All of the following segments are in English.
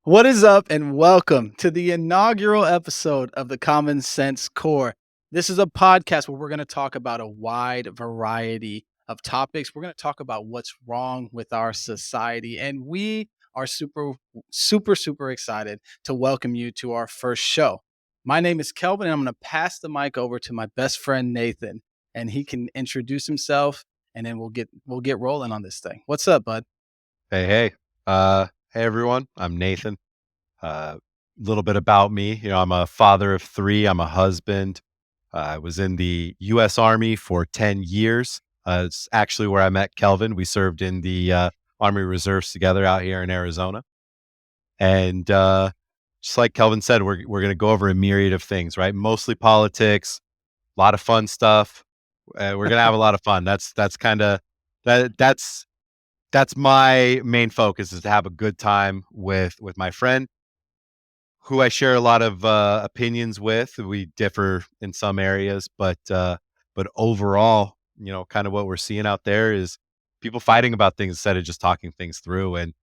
What is up, and welcome to the inaugural episode of the Common Sense Core. This is a podcast where we're going to talk about a wide variety of topics. We're going to talk about what's wrong with our society, and we are super excited to welcome you to our first show. My name is Kelvin, and I'm going to pass the mic over to my best friend Nathan, and he can introduce himself, and then we'll get rolling on this thing. What's up, bud? Hey. Hey everyone. I'm Nathan. A little bit about me. I'm a father of three. I'm a husband. I was in the U.S. Army for 10 years. It's actually where I met Kelvin. We served in the Army Reserves together out here in Arizona. And just like Kelvin said, we're going to go over a myriad of things, right? Mostly politics, a lot of fun stuff. We're going to have a lot of fun. That's kind of that's my main focus, is to have a good time with my friend who I share a lot of opinions with. We differ in some areas, but overall, kind of what we're seeing out there is people fighting about things instead of just talking things through. And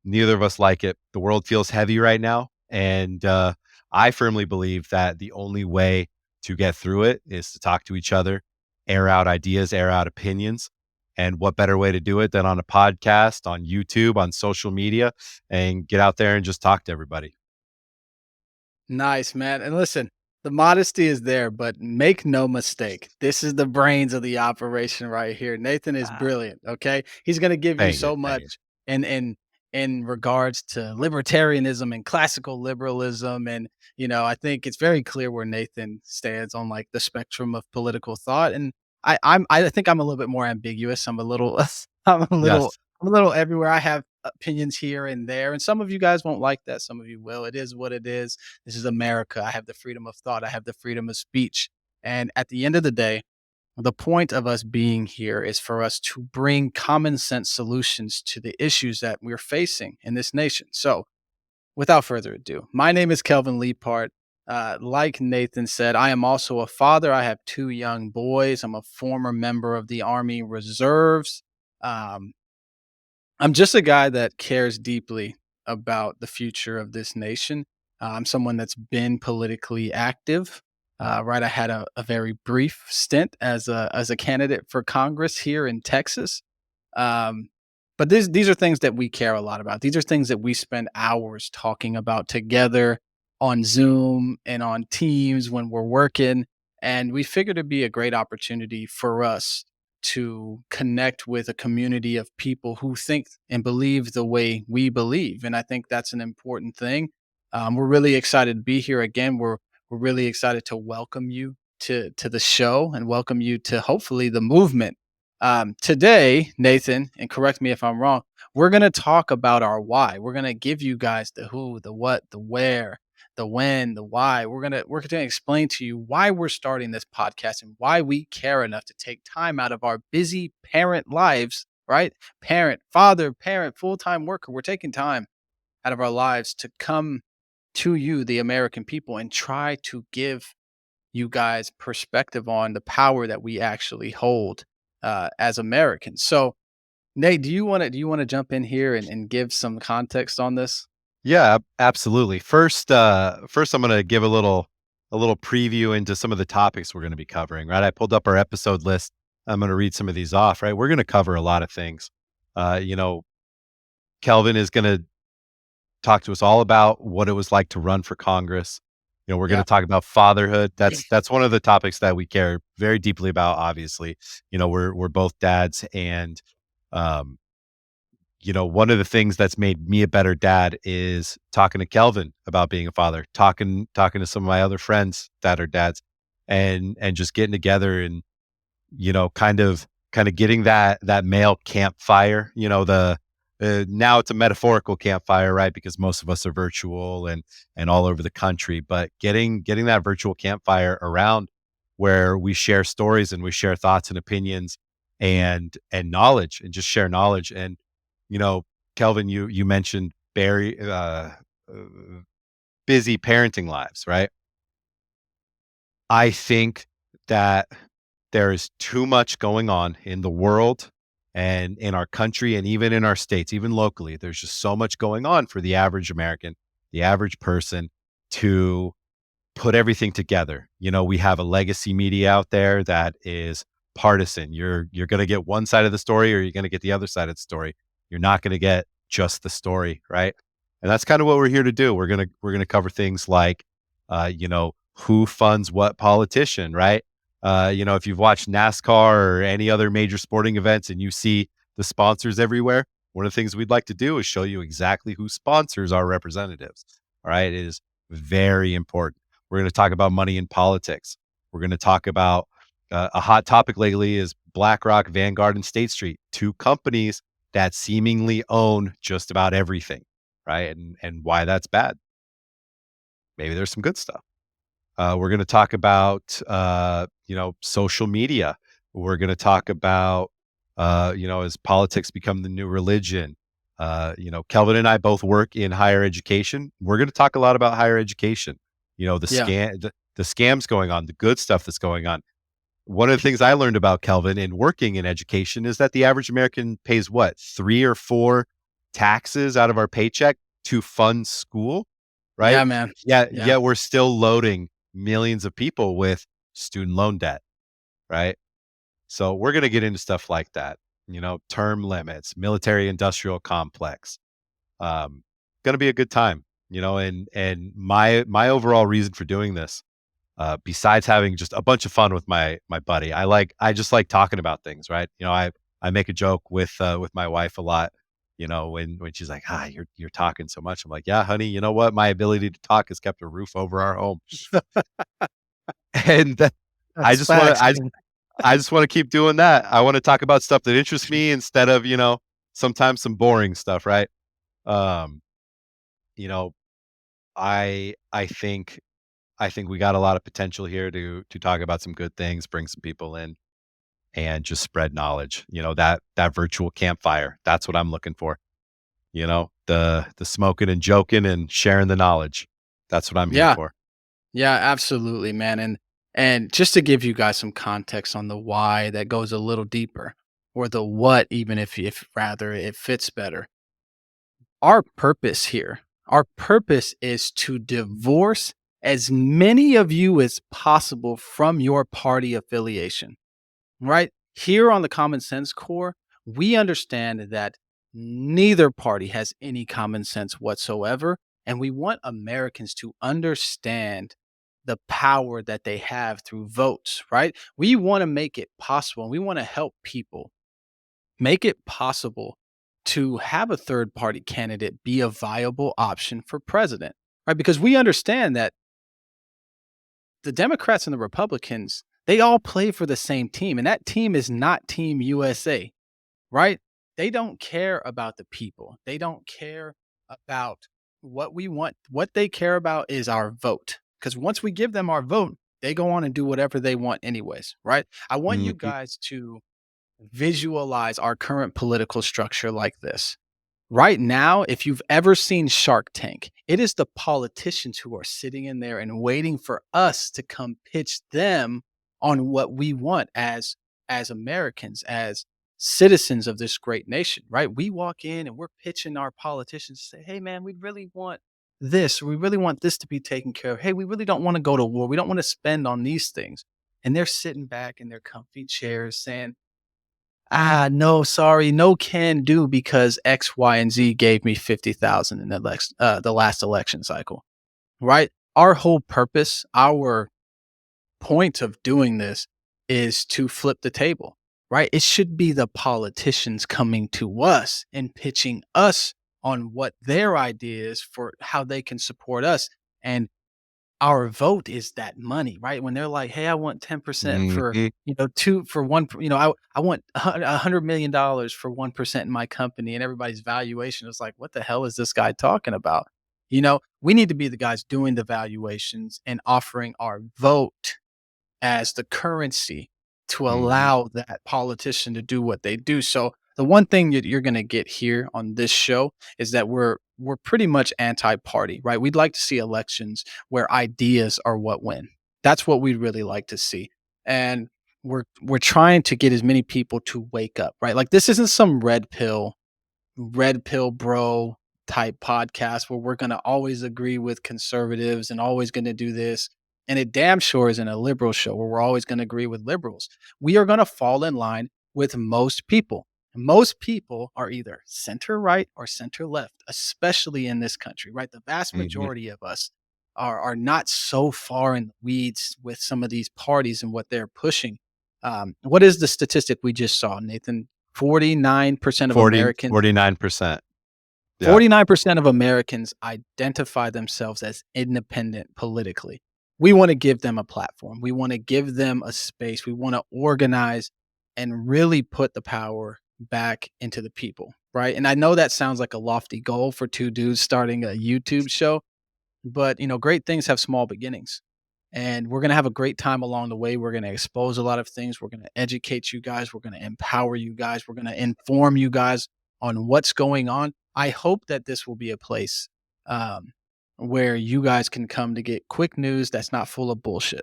neither of us like it. The world feels heavy right now, and I firmly believe that the only way to get through it is to talk to each other, air out ideas, air out opinions. And what better way to do it than on a podcast, on YouTube, on social media, and get out there and just talk to everybody. Nice, man. And listen, the modesty is there, but make no mistake. This is the brains of the operation right here. Nathan is Ah, brilliant. Okay. He's going to give you thank you, so thank you. much in regards to libertarianism and classical liberalism. And, I think it's very clear where Nathan stands on like the spectrum of political thought. And I think I'm a little bit more ambiguous. I'm a little I'm a little Yes, I'm a little everywhere. I have opinions here and there. And some of you guys won't like that. Some of you will. It is what it is. This is America. I have the freedom of thought. I have the freedom of speech. And at the end of the day, the point of us being here is for us to bring common sense solutions to the issues that we're facing in this nation. So, without further ado, my name is Kelvin Leapart. Like Nathan said, I am also a father. I have two young boys. I'm a former member of the Army Reserves. Um, I'm just a guy that cares deeply about the future of this nation. I'm someone that's been politically active. Right, I had a very brief stint as a candidate for Congress here in Texas. Um, but these are things that we care a lot about. These are things that we spend hours talking about together on Zoom and on Teams when we're working. And we figured it'd be a great opportunity for us to connect with a community of people who think and believe the way we believe. And I think that's an important thing. We're really excited to be here again. We're really excited to welcome you to the show and welcome you to hopefully the movement. Today, Nathan, and correct me if I'm wrong, we're going to talk about our why. We're going to give you guys the who, the what, the where, the when, the why. We're going to explain to you why we're starting this podcast and why we care enough to take time out of our busy parent lives, right? Parent, full-time worker. We're taking time out of our lives to come to you, the American people, and try to give you guys perspective on the power that we actually hold as Americans. So, Nate, do you want to jump in here and give some context on this? yeah, absolutely. First, I'm going to give a little preview into some of the topics we're going to be covering. Right, I pulled up our episode list. I'm going to read some of these off. Right, we're going to cover a lot of things. Uh, you know, Kelvin is going to talk to us all about what it was like to run for Congress. We're going Yeah. to talk about fatherhood. That's one of the topics that we care very deeply about. Obviously, we're both dads, and um, one of the things that's made me a better dad is talking to Kelvin about being a father, talking to some of my other friends that are dads, and just getting together and kind of getting that male campfire. Now it's a metaphorical campfire, right? Because most of us are virtual and all over the country, but getting that virtual campfire around where we share stories and we share thoughts and opinions and knowledge, and just share knowledge. And you know, Kelvin, you mentioned very busy parenting lives, right? I think that there is too much going on in the world and in our country and even in our states, even locally. There's just so much going on for the average American. the average person to put everything together. We have a legacy media out there that is partisan. You're going to get one side of the story or you're going to get the other side of the story. You're not going to get just the story, right? And that's kind of what we're here to do. We're going to cover things like who funds what politician, right? If you've watched NASCAR or any other major sporting events and you see the sponsors everywhere, one of the things we'd like to do is show you exactly who sponsors our representatives. All right. It is very important. We're going to talk about money in politics. We're going to talk about a hot topic lately is BlackRock, Vanguard, and State Street, two companies that seemingly own just about everything, right? And why that's bad. Maybe there's some good stuff. We're going to talk about social media. We're going to talk about as politics become the new religion. Kelvin and I both work in higher education. We're going to talk a lot about higher education. Yeah. The scams going on, the good stuff that's going on. One of the things I learned about Kelvin in working in education is that the average American pays what, 3 or 4 taxes out of our paycheck to fund school, right? Yeah, man. Yeah, Yeah. yet we're still loading millions of people with student loan debt, right? So we're going to get into stuff like that, term limits, military industrial complex. Going to be a good time, and my overall reason for doing this, besides having just a bunch of fun with my buddy, I just like talking about things, right? I make a joke with my wife a lot, when she's like, you're talking so much. I'm like, yeah, honey, you know what? My ability to talk has kept a roof over our home. And I That's just want to, facts, I, man. I just want to keep doing that. I want to talk about stuff that interests me instead of, sometimes some boring stuff, right? Um, you know, I think we got a lot of potential here to talk about some good things, bring some people in, and just spread knowledge. That virtual campfire. That's what I'm looking for. The smoking and joking and sharing the knowledge. That's what I'm here Yeah. for. Yeah, absolutely, man. And just to give you guys some context on the why that goes a little deeper, or the what, even if rather it fits better. Our purpose here, our purpose is to divorce as many of you as possible from your party affiliation, right? Here on the Common Sense Core, we understand that neither party has any common sense whatsoever. And we want Americans to understand the power that they have through votes, right? We want to make it possible. And we want to help people make it possible to have a third party candidate be a viable option for president, right? Because we understand that the Democrats and the Republicans, they all play for the same team, and that team is not Team USA, right? They don't care about the people. They don't care about what we want. What they care about is our vote. Because once we give them our vote, they go on and do whatever they want, anyways, right? I want you Mhm. guys to visualize our current political structure like this. Right now, if you've ever seen Shark Tank, it is the politicians who are sitting in there and waiting for us to come pitch them on what we want as Americans, as citizens of this great nation, right? We walk in and we're pitching our politicians to say, "Hey man, we really want this. We really want this to be taken care of. Hey, we really don't want to go to war. We don't want to spend on these things." And they're sitting back in their comfy chairs saying, no, sorry, no can do because X, Y, and Z gave me 50,000 in the last election cycle, right? Our whole purpose, our point of doing this is to flip the table, right? It should be the politicians coming to us and pitching us on what their idea is for how they can support us. And our vote is that money, right? When they're like, "Hey, I want 10% for, Mhm. 2 for 1, I want $100 million for 1% in my company," and everybody's valuation is like, "What the hell is this guy talking about?" We need to be the guys doing the valuations and offering our vote as the currency to Mhm. allow that politician to do what they do. So the one thing that you're going to get here on this show is that we're pretty much anti-party, right? We'd like to see elections where ideas are what win. That's what we'd really like to see. And we're trying to get as many people to wake up, right? Like this isn't some red pill bro type podcast where we're going to always agree with conservatives and always going to do this. And it damn sure isn't a liberal show where we're always going to agree with liberals. We are going to fall in line with most people. Most people are either center right or center left, especially in this country, right? The vast Mhm. majority of us are not so far in the weeds with some of these parties and what they're pushing. What is the statistic we just saw, Nathan? 49% of 40, Americans 49%. Yeah. 49% of Americans identify themselves as independent politically. We want to give them a platform. We want to give them a space. We want to organize and really put the power back into the people, right? And I know that sounds like a lofty goal for two dudes starting a YouTube show, but great things have small beginnings. And we're going to have a great time along the way. We're going to expose a lot of things. We're going to educate you guys. We're going to empower you guys. We're going to inform you guys on what's going on. I hope that this will be a place where you guys can come to get quick news that's not full of bullshit,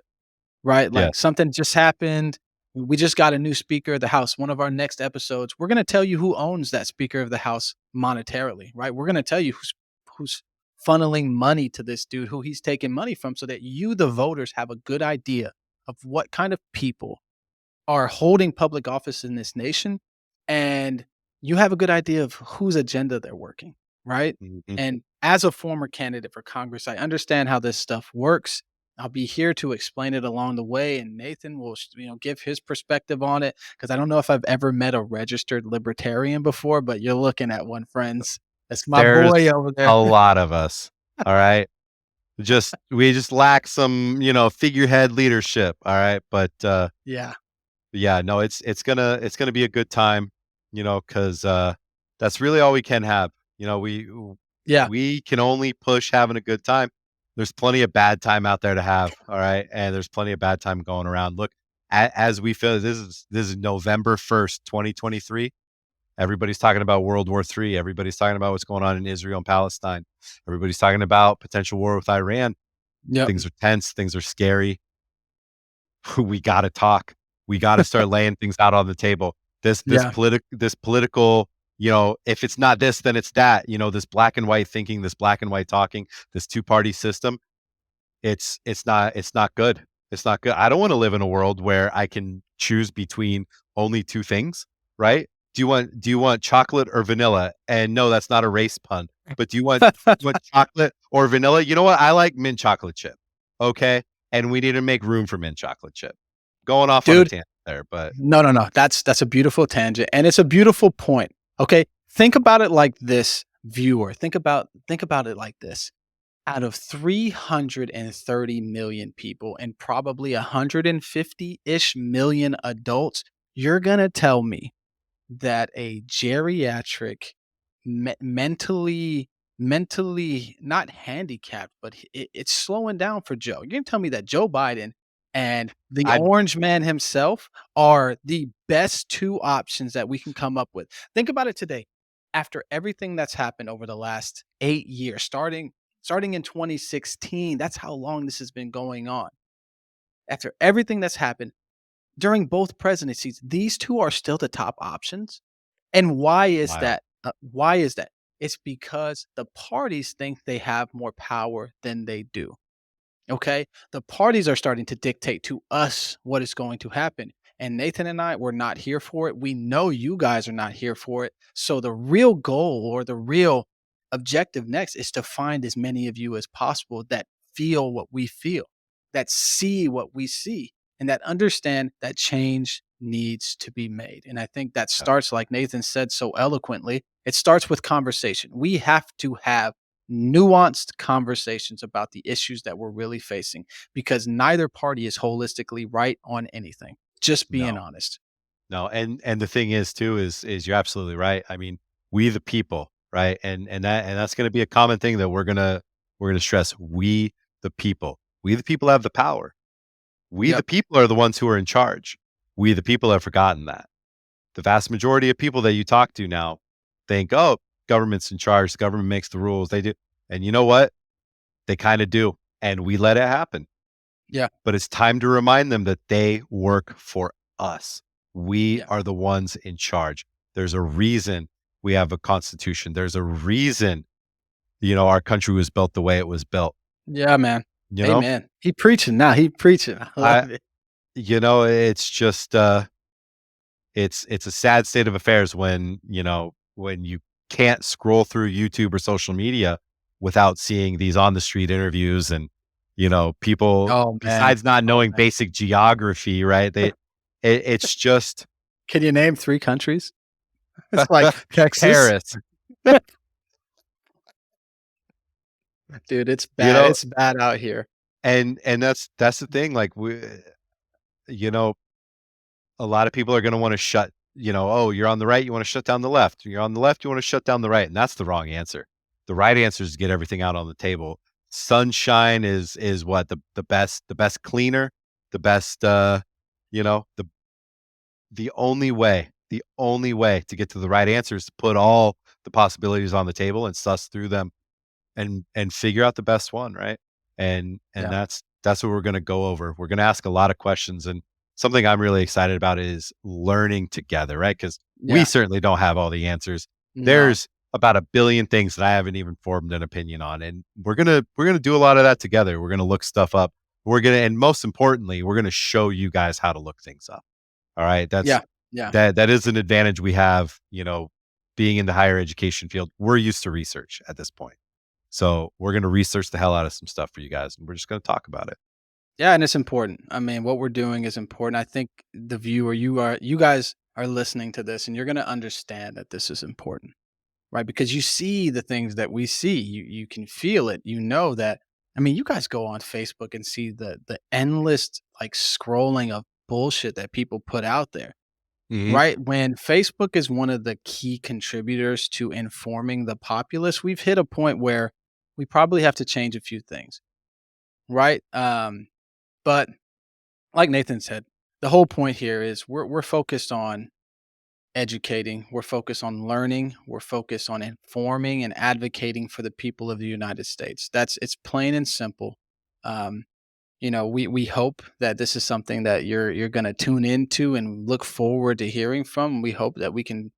right? Yeah. Like something just happened. We just got a new Speaker of the House. One of our next episodes, we're going to tell you who owns that Speaker of the House monetarily, right? We're going to tell you who's funneling money to this dude, who he's taking money from, so that you, the voters, have a good idea of what kind of people are holding public office in this nation, and you have a good idea of whose agenda they're working, right? Mhm. And as a former candidate for Congress, I understand how this stuff works. I'll be here to explain it along the way, and Nathan will, give his perspective on it, because I don't know if I've ever met a registered libertarian before, but you're looking at one, friends. That's my There's boy over there. a lot of us. All right. We just lack some, figurehead leadership. All right. But Yeah, yeah, no, it's gonna be a good time, because that's really all we can have. You know, we yeah, we can only push having a good time. There's plenty of bad time out there to have, all right? And there's plenty of bad time going around. Look, as we feel this is November 1st, 2023. Everybody's talking about World War III. Everybody's talking about what's going on in Israel and Palestine. Everybody's talking about potential war with Iran. yep, Things are tense, things are scary. We gotta talk. We gotta start laying things out on the table. yeah, This political, if it's not this, then it's that. This black and white thinking, this black and white talking, this two-party system. It's not good. It's not good. I don't want to live in a world where I can choose between only two things, right? Do you want chocolate or vanilla? And no, that's not a race pun. But do you want chocolate or vanilla? You know what? I like mint chocolate chip. Okay. And we need to make room for mint chocolate chip. Going off on a dude. tangent there, but No, no, no. That's a beautiful tangent, and it's a beautiful point. Okay, think about it like this, viewer. Think about it like this. Out of 330 million people and probably 150-ish million adults, you're gonna tell me that a geriatric, mentally not handicapped, but it's slowing down for Joe. You're gonna tell me that Joe Biden and the I orange man himself are the best two options that we can come up with. Think about it today. After everything that's happened over the last 8 years, starting in 2016, that's how long this has been going on. After everything that's happened during both presidencies, these two are still the top options. And why is wild. that? Why is that? It's because the parties think they have more power than they do. Okay. The parties are starting to dictate to us what is going to happen. And Nathan and I, we're not here for it. We know you guys are not here for it. So the real goal, or the real objective next, is to find as many of you as possible that feel what we feel, that see what we see, and that understand that change needs to be made. And I think that Yeah. starts, like Nathan said so eloquently, it starts with conversation. We have to have nuanced conversations about the issues that we're really facing, because neither party is holistically right on anything. Just being No. honest. No, and the thing is too is you're absolutely right. I mean, we the people, right? And that's going to be a common thing that we're going to stress. We the people. We the people have the power. We the Yep. people are the ones who are in charge. We the people have forgotten that. The vast majority of people that you talk to now think, "Oh, government's in charge. The government makes the rules. They do." And you know what? They kind of do. And we let it happen. Yeah. But it's time to remind them that they work for us. We Yeah. are the ones in charge. There's a reason we have a constitution. There's a reason our country was built the way it was built, Yeah, man. you know? Amen. He preaching now. He preaching. I I love it. it's just it's a sad state of affairs when, when you can't scroll through YouTube or social media without seeing these on the street interviews and, people Oh man. besides not Oh knowing man. basic geography, right? It's just Can you name 3 countries? It's like Texas. Paris, Dude, it's you bad. know, It's bad out here. and that's the thing. Like you know, a lot of people are going to want to oh, you're on the right, you want to shut down the left. You're on the left, you want to shut down the right, and that's the wrong answer. The right answer is to get everything out on the table. Sunshine is what the best cleaner, the best the only way to get to the right answer is to put all the possibilities on the table and suss through them and figure out the best one, right? And Yeah. that's what we're going to go over. We're going to ask a lot of questions, and something I'm really excited about is learning together, right? Because we Yeah. certainly don't have all the answers. No. There's about a billion things that I haven't even formed an opinion on, and we're gonna do a lot of that together. We're gonna look stuff up. And most importantly, we're gonna show you guys how to look things up. All right, Yeah. Yeah. that is an advantage we have. Being in the higher education field, we're used to research at this point. So we're going to research the hell out of some stuff for you guys, and we're just going to talk about it. Yeah, and it's important. I mean, what we're doing is important. I think the viewer, you guys are listening to this and you're going to understand that this is important, right? Because you see the things that we see. You can feel it. You know that. I mean, you guys go on Facebook and see the endless like scrolling of bullshit that people put out there, Hmm. right? When Facebook is one of the key contributors to informing the populace, we've hit a point where we probably have to change a few things, right? But like Nathan said, the whole point here is we're focused on educating, we're focused on learning, we're focused on informing and advocating for the people of the United States. It's plain and simple. Um, we hope that this is something that you're going to tune into and look forward to hearing from. We hope that we can,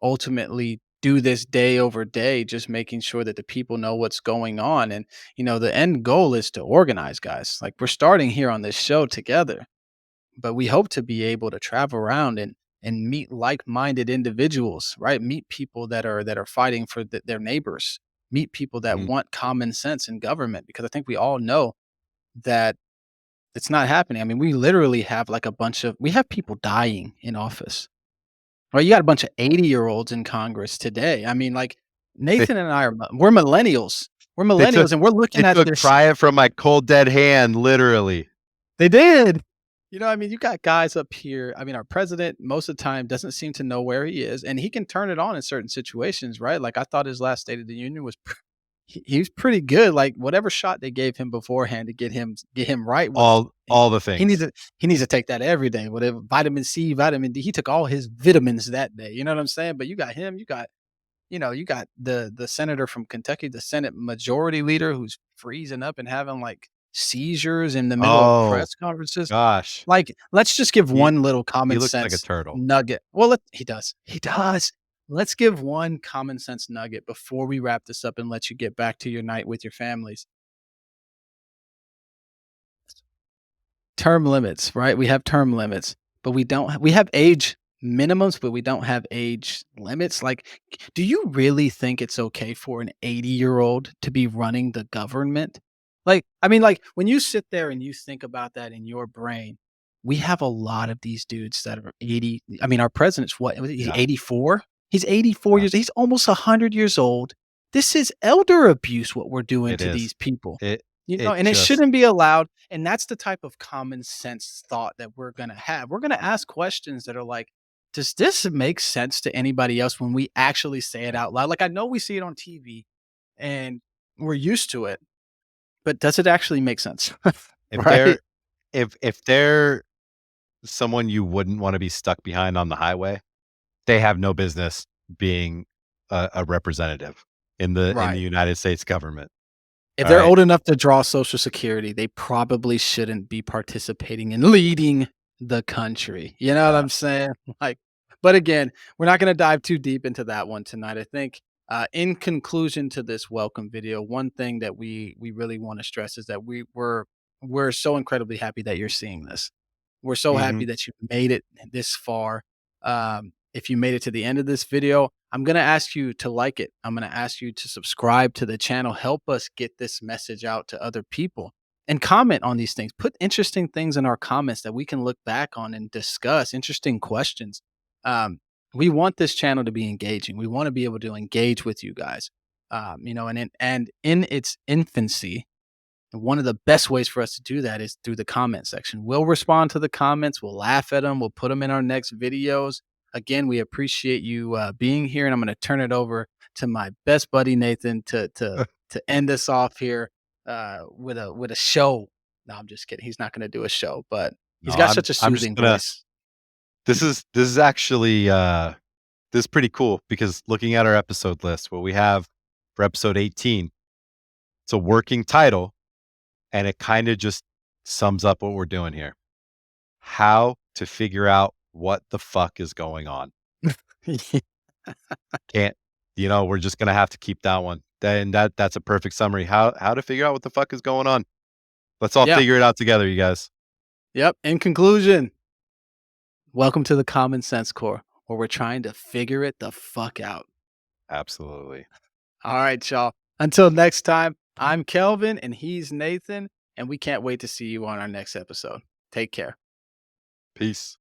ultimately do this day over day, just making sure that the people know what's going on. And the end goal is to organize, guys. Like we're starting here on this show together, but we hope to be able to travel around and meet like-minded individuals, right? Meet people that are fighting for their neighbors, meet people that Hmm. want common sense in government, because I think we all know that it's not happening. I mean, we literally have like we have people dying in office, right? You got a bunch of 80-year-olds in Congress today. I mean, like They, Nathan and we're millennials. We're they took millennials and we're they looking at took this. pry it from my cold dead hand, literally. They did. I mean, you got guys up here. I mean, our president most of the time doesn't seem to know where he is, and he can turn it on in certain situations, right? Like I thought his last State of the Union was he was pretty good. Like whatever shot they gave him beforehand to get him right was All the he needs things. to he needs to take that every day. Whatever vitamin C, vitamin D. He took all his vitamins that day. You know what I'm saying? But you got him. You got the senator from Kentucky, the Senate Majority Leader, who's freezing up and having like seizures in the middle of Oh press conferences. gosh, Like, let's just give he one little he common looks like a sense turtle. nugget. Well, he does. He does. Let's give one common sense nugget before we wrap this up and let you get back to your night with your families. Term limits, right? We have term limits, but we have age minimums, but we don't have age limits. Like, do you really think it's okay for an 80-year-old to be running the government? Like, I mean, like when you sit there and you think about that in your brain, we have a lot of these dudes that are 80. I mean, our president's what? He's Yeah, 84. He's 84 yeah, years. He's almost 100 years old. This is elder abuse what we're doing it to is. these people. It You know, it and it just shouldn't be allowed, and that's the type of common sense thought that we're gonna have. We're gonna ask questions that are like, "Does this make sense to anybody else when we actually say it out loud?" Like, I know we see it on TV and we're used to it, but does it actually make sense? if Right? they're if they're someone you wouldn't want to be stuck behind on the highway, they have no business being a representative in the Right. United States government. If All they're right. old enough to draw Social Security, they probably shouldn't be participating in leading the country. You know what Uh, I'm saying? Like, but again, we're not gonna dive too deep into that one tonight. I think, In conclusion to this welcome video, one thing that we really want to stress is that we're so incredibly happy that you're seeing this. We're so Hmm. happy that you made it this far. If you made it to the end of this video, I'm gonna ask you to like it. I'm gonna ask you to subscribe to the channel. Help us get this message out to other people and comment on these things. Put interesting things in our comments that we can look back on and discuss. Interesting questions. Um, we want this channel to be engaging. We want to be able to engage with you guys. And in its infancy, one of the best ways for us to do that is through the comment section. We'll respond to the comments. We'll laugh at them. We'll put them in our next videos. Again, we appreciate you being here, and I'm going to turn it over to my best buddy Nathan to end us off here with a show. No, I'm just kidding. He's not going to do a show, but he's No, got such a I'm just soothing gonna. voice. This is actually this is pretty cool because looking at our episode list, what we have for episode 18, it's a working title, and it kind of just sums up what we're doing here. How to figure out what the fuck is going on. Can't, we're just gonna have to keep that one. Then that's a perfect summary. How to figure out what the fuck is going on. Let's all Yeah. figure it out together, you guys. Yep. In conclusion, welcome to the Common Sense Core, where we're trying to figure it the fuck out. Absolutely. All right, y'all. Until next time, I'm Kelvin and he's Nathan, and we can't wait to see you on our next episode. Take care. Peace.